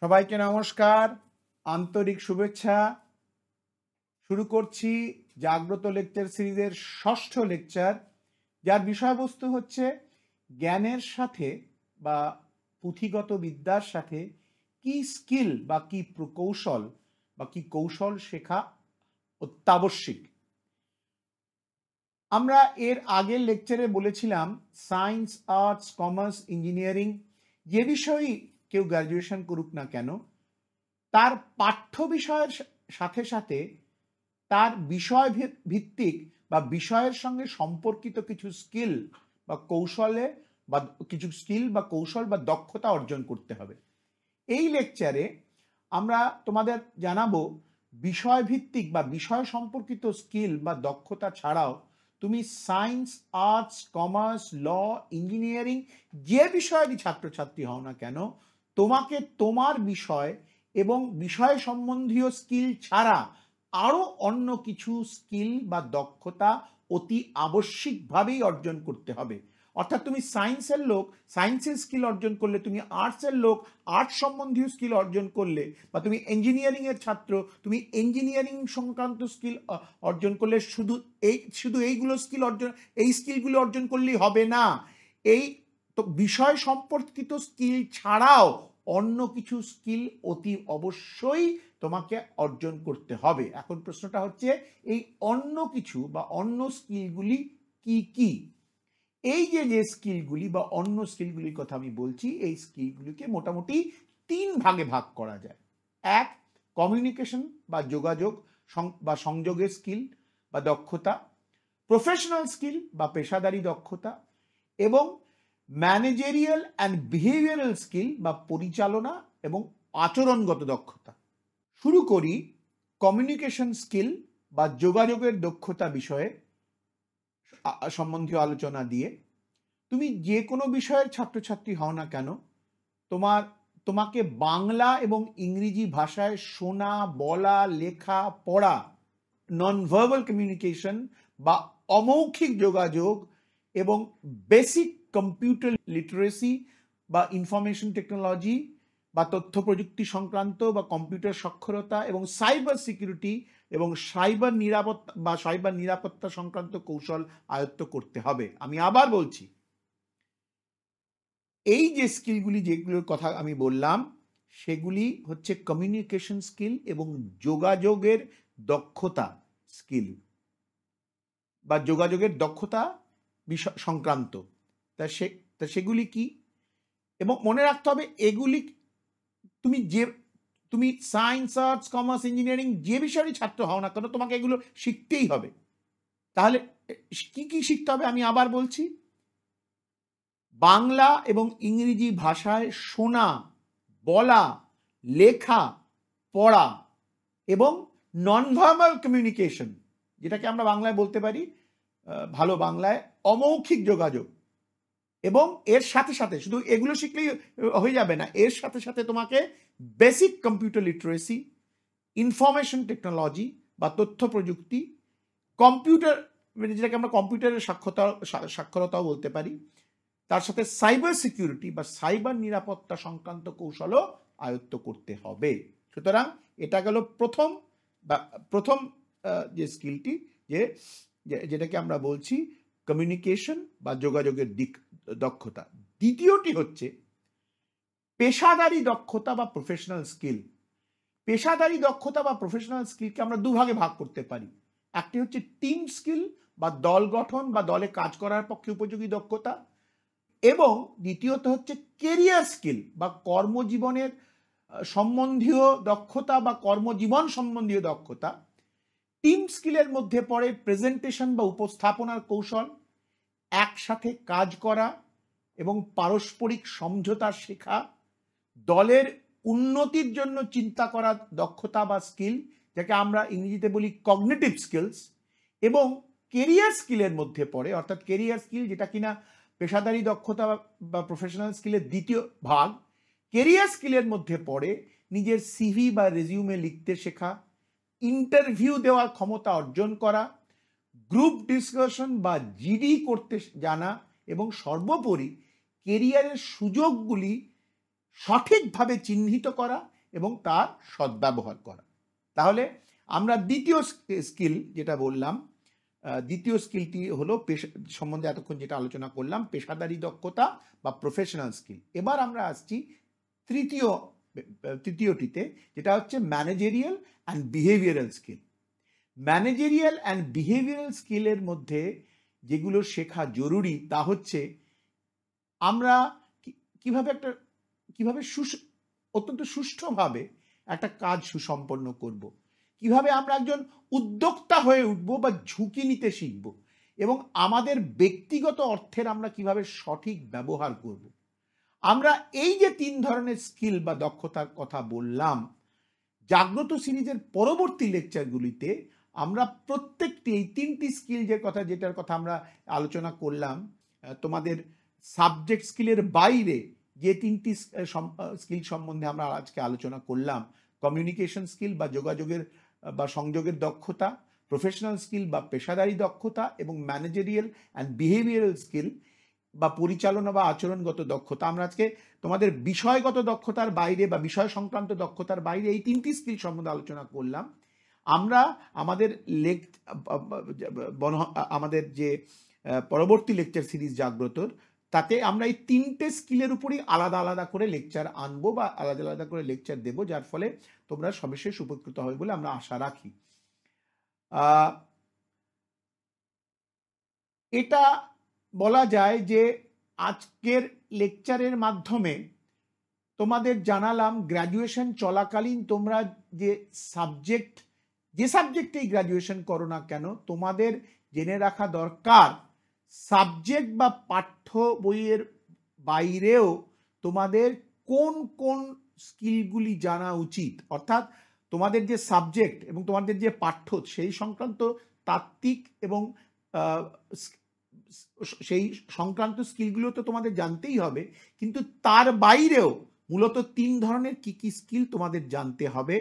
সবাইকে নমস্কার, আন্তরিক শুভেচ্ছা। শুরু করছি জাগ্রত লেকচার সিরিজের ষষ্ঠ লেকচার, যার বিষয়বস্তু হচ্ছে জ্ঞানের সাথে বা পুঁথিগত বিদ্যার সাথে কি স্কিল বা কি প্রকৌশল বা কি কৌশল শেখা অত্যাবশ্যিক। আমরা এর আগের লেকচারে বলেছিলাম সায়েন্স, আর্টস, কমার্স, ইঞ্জিনিয়ারিং যে বিষয়েই কেউ গ্র্যাজুয়েশন করুক না কেন, তার পাঠ্য বিষয়ের সাথে সাথে তার বিষয় ভিত্তিক বা বিষয়ের সঙ্গে সম্পর্কিত কিছু স্কিল বা কৌশলে বা কিছু স্কিল বা কৌশল বা দক্ষতা অর্জন করতে হবে। এই লেকচারে আমরা তোমাদের জানাবো বিষয় ভিত্তিক বা বিষয় সম্পর্কিত স্কিল বা দক্ষতা ছাড়াও তুমি সায়েন্স, আর্টস, কমার্স, ল, ইঞ্জিনিয়ারিং যে বিষয়েরই ছাত্রছাত্রী হও না কেন, তোমাকে তোমার বিষয় এবং বিষয় সম্বন্ধীয় স্কিল ছাড়া আরও অন্য কিছু স্কিল বা দক্ষতা অতি আবশ্যিকভাবেই অর্জন করতে হবে। অর্থাৎ তুমি সায়েন্সের লোক, সায়েন্সের স্কিল অর্জন করলে, তুমি আর্টসের লোক, আর্টস সম্বন্ধীয় স্কিল অর্জন করলে, বা তুমি ইঞ্জিনিয়ারিংয়ের ছাত্র, তুমি ইঞ্জিনিয়ারিং সংক্রান্ত স্কিল অর্জন করলে শুধু এইগুলো স্কিল অর্জন, এই স্কিলগুলো অর্জন করলেই হবে না। এই তো বিষয় সম্পর্কিত স্কিল ছাড়াও অন্য কিছু স্কিল অতি অবশ্যই তোমাকে অর্জন করতে হবে। এখন প্রশ্নটা হচ্ছে এই অন্য কিছু বা অন্য স্কিলগুলি কি কি? এই যে স্কিলগুলি বা অন্য স্কিলগুলির কথা আমি বলছি, এই স্কিলগুলিকে মোটামুটি 3 ভাগে ভাগ করা যায়। এক, কমিউনিকেশন বা যোগাযোগ বা সংযোগের স্কিল বা দক্ষতা, প্রফেশনাল স্কিল বা পেশাদারি দক্ষতা, এবং ম্যানেজেরিয়াল অ্যান্ড বিহেভিয়ারাল স্কিল বা পরিচালনা এবং আচরণগত দক্ষতা। শুরু করি কমিউনিকেশন স্কিল বা যোগাযোগের দক্ষতা বিষয়ে সম্বন্ধীয় আলোচনা দিয়ে। তুমি যে কোনো বিষয়ের ছাত্রছাত্রী হও না কেন, তোমাকে বাংলা এবং ইংরেজি ভাষায় শোনা, বলা, লেখা, পড়া, নন ভার্বাল কমিউনিকেশন বা অমৌখিক যোগাযোগ এবং বেসিক কম্পিউটার লিটারেসি বা ইনফরমেশন টেকনোলজি বা তথ্য প্রযুক্তি সংক্রান্ত বা কম্পিউটার সাক্ষরতা এবং সাইবার সিকিউরিটি এবং সাইবার নিরাপত্তা সংক্রান্ত কৌশল আয়ত্ত করতে হবে। আমি আবার বলছি, এই যে স্কিলগুলি যেগুলোর কথা আমি বললাম, সেগুলি হচ্ছে কমিউনিকেশন স্কিল এবং যোগাযোগের দক্ষতা স্কিল বা যোগাযোগের দক্ষতা বিষয় সংক্রান্ত। তা সেগুলি কি? এবং মনে রাখতে হবে, এগুলি তুমি সায়েন্স, আর্টস, কমার্স, ইঞ্জিনিয়ারিং যে বিষয়েরই ছাত্র হও না কেন, তোমাকে এগুলো শিখতেই হবে। তাহলে কি কি শিখতে হবে আমি আবার বলছি। বাংলা এবং ইংরেজি ভাষায় শোনা, বলা, লেখা, পড়া এবং নন ভার্বাল কমিউনিকেশন, যেটাকে আমরা বাংলায় বলতে পারি, ভালো বাংলায় অমৌখিক যোগাযোগ। এবং এর সাথে সাথে শুধু এগুলো শিখলেই হয়ে যাবে না, এর সাথে সাথে তোমাকে basic computer literacy, information technology বা তথ্য প্রযুক্তি, কম্পিউটার যেটাকে আমরা কম্পিউটারের সাক্ষরতাও বলতে পারি, তার সাথে সাইবার সিকিউরিটি বা সাইবার নিরাপত্তা সংক্রান্ত কৌশলও আয়ত্ত করতে হবে। সুতরাং এটা গেল প্রথম যে স্কিলটি, যেটাকে আমরা বলছি কমিউনিকেশন বা যোগাযোগের দক্ষতা। দ্বিতীয়টি হচ্ছে পেশাদারি দক্ষতা বা প্রফেশনাল স্কিল। পেশাদারি দক্ষতা বা প্রফেশনাল স্কিলকে আমরা দুভাগে ভাগ করতে পারি। একটি হচ্ছে টিম স্কিল বা দল গঠন বা দলে কাজ করার পক্ষে উপযোগী দক্ষতা, এবং দ্বিতীয়ত হচ্ছে কেরিয়ার স্কিল বা কর্মজীবনের সম্বন্ধীয় দক্ষতা বা কর্মজীবন সম্বন্ধীয় দক্ষতা। টিম স্কিলের মধ্যে পড়ে প্রেজেন্টেশন বা উপস্থাপনার কৌশল, একসাথে কাজ করা এবং পারস্পরিক সমঝোতা শেখা, দলের উন্নতির জন্য চিন্তা করার দক্ষতা বা স্কিল, যাকে আমরা ইংরেজিতে বলি কগনিটিভ স্কিলস। এবং কেরিয়ার স্কিলের মধ্যে পড়ে, অর্থাৎ কেরিয়ার স্কিল যেটা কিনা পেশাদারি দক্ষতা বা প্রফেশনাল স্কিলের দ্বিতীয় ভাগ, কেরিয়ার স্কিলের মধ্যে পড়ে নিজের সিভি বা রেজিউমে লিখতে শেখা, ইন্টারভিউ দেওয়ার ক্ষমতা অর্জন করা, গ্রুপ ডিসকাশন বা জিডি করতে জানা, এবং সর্বোপরি কেরিয়ারের সুযোগগুলি সঠিকভাবে চিহ্নিত করা এবং তার সদ্ব্যবহার করা। তাহলে আমরা দ্বিতীয় স্কিল যেটা বললাম, দ্বিতীয় স্কিলটি হলো সম্বন্ধে এতক্ষণ যেটা আলোচনা করলাম, পেশাদারি দক্ষতা বা প্রফেশনাল স্কিল। এবার আমরা আসছি তৃতীয়টিতে, যেটা হচ্ছে managerial and behavioural skill. Managerial and behavioural স্কিলের মধ্যে যেগুলো শেখা জরুরি তা হচ্ছে আমরা কিভাবে অত্যন্ত সুষ্ঠুভাবে একটা কাজ সুসম্পন্ন করব, কিভাবে আমরা একজন উদ্যোক্তা হয়ে উঠব বা ঝুঁকি নিতে শিখব, এবং আমাদের ব্যক্তিগত অর্থের আমরা কিভাবে সঠিক ব্যবহার করব। আমরা এই যে 3 ধরনের স্কিল বা দক্ষতার কথা বললাম, জাগ্রত সিরিজের পরবর্তী লেকচারগুলিতে আমরা প্রত্যেকটি এই 3টি স্কিল যেটার কথা আমরা আলোচনা করলাম, তোমাদের সাবজেক্ট স্কিলের বাইরে যে 3টি স্কিল সম্বন্ধে আমরা আজকে আলোচনা করলাম, কমিউনিকেশন স্কিল বা যোগাযোগের বা সংযোগের দক্ষতা, প্রফেশনাল স্কিল বা পেশাদারি দক্ষতা, এবং ম্যানেজেরিয়াল অ্যান্ড বিহেভিয়ারাল স্কিল বা পরিচালনা বা আচরণগত দক্ষতা। আমরা আজকে তোমাদের বিষয়গত দক্ষতার বাইরে বা বিষয় সংক্রান্ত দক্ষতার বাইরে এই 3টি স্কিল সম্বন্ধে আলোচনা করলাম। আমরা আমাদের যে পরবর্তী লেকচার সিরিজ জাগ্রতর, তাতে আমরা এই 3টে স্কিলের উপরই আলাদা আলাদা করে লেকচার আনবো বা আলাদা আলাদা করে লেকচার দেবো, যার ফলে তোমরা সবিশেষ উপকৃত হবে বলে আমরা আশা রাখি। এটা বলা যায় যে আজকের লেকচারের মাধ্যমে তোমাদের জানালাম গ্র্যাজুয়েশন চলাকালীন তোমরা যে সাবজেক্টেই গ্র্যাজুয়েশন করো না কেন, তোমাদের জেনে রাখা দরকার সাবজেক্ট বা পাঠ্য বইয়ের বাইরেও তোমাদের কোন কোন স্কিলগুলি জানা উচিত। অর্থাৎ তোমাদের যে সাবজেক্ট এবং তোমাদের যে পাঠ্য সেই সংক্রান্ত তাত্ত্বিক এবং সেই সংক্রান্ত স্কিলগুলো তো তোমাদের জানতেই হবে, কিন্তু তার বাইরেও মূলত 3 ধরনের কি কি স্কিল তোমাদের জানতে হবে,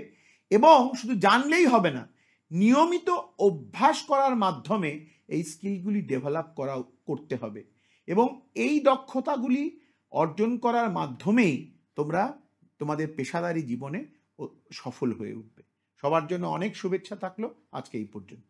এবং শুধু জানলেই হবে না, নিয়মিত অভ্যাস করার মাধ্যমে এই স্কিলগুলি ডেভেলপ করতে হবে, এবং এই দক্ষতাগুলি অর্জন করার মাধ্যমেই তোমরা তোমাদের পেশাদারি জীবনে সফল হয়ে উঠবে। সবার জন্য অনেক শুভেচ্ছা থাকলো। আজকে এই পর্যন্ত।